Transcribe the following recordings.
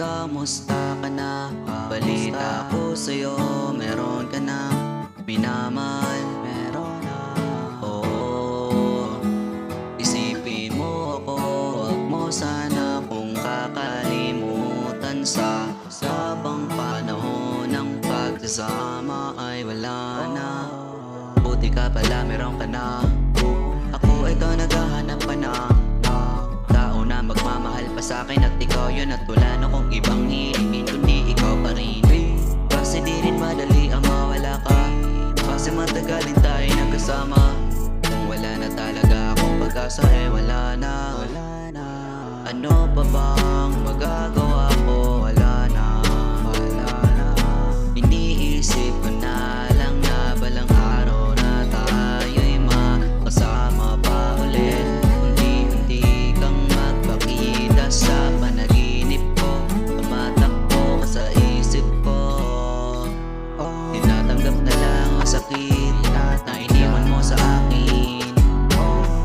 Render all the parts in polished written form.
kamusta ka na? Balita ko sa'yo, meron ka na minamahal. Meron na. Oo, isipin mo ako, wag mo sana kung kakalimutan. Sa habang panahon ng pagsasama ay wala na. Buti ka pala meron ka na. Ako ikaw naghahanap pa na tao na magmamahal pa sa'kin, at ikaw yun at wala na kong ibang hilingin kundi ikaw pa rin. Kasi di rin madali ang mawala ka, kasi matagalin tayo nagkasama. Kung wala na talaga akong pag-asa eh wala na. Ano pa bang magagawa ko? Wala na. Iniisip ko na lang na balang araw na tayo'y makasama pa ulit. Unti-unti kang magpakita sa panaginip ko, tumatakbo ka sa isip ko. Tinatanggap na lang ang sakit na iniwan mo sa akin.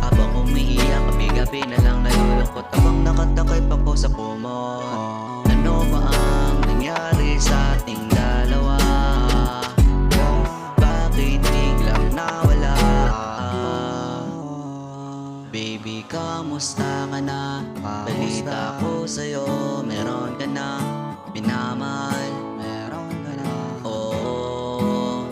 Habang umiiyak gabi-gabi na lang nalulungkot, habang nakatakay pa ko sa kumot. Ano ba ang nangyari sa ating dalawa? Bakit biglang nawala? Baby, kamusta ka na? Balita ko sa'yo, meron ka na minamahal. Meron ka na. Oo,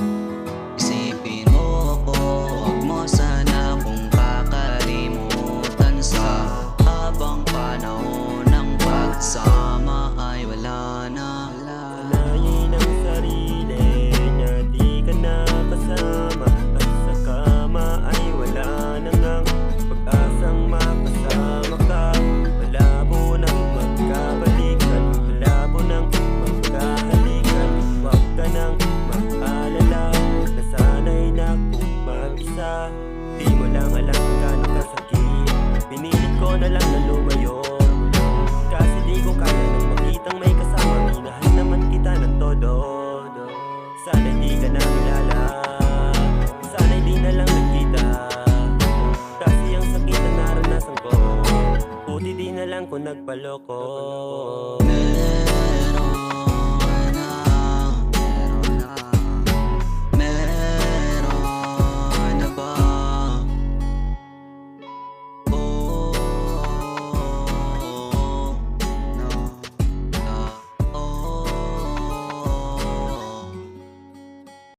isipin mo ako, wag mo sana kung kakalimutan. Sa habang panahon ng pagsama ay wala na. Alayin ang sarili niya, di ka na kasama. At sa kama ay wala na ngang pag-asang makasama ka. Malabo nang magkabalikan, malabo nang magkahalikan. Huwag ka nang mag-alala, nasanay na kung mag-isa. Di mo lang alam kung gaano kasakit, pinilit ko na lang na lumayo. Kasi di ko kaya nang makitang may kasama, minahal naman kita ng todo. Sana'y di ka na kilala, sana'y di na lang nagkita. Kasi ang sakit na naranasan ko, buti di na lang kung nagpaloko.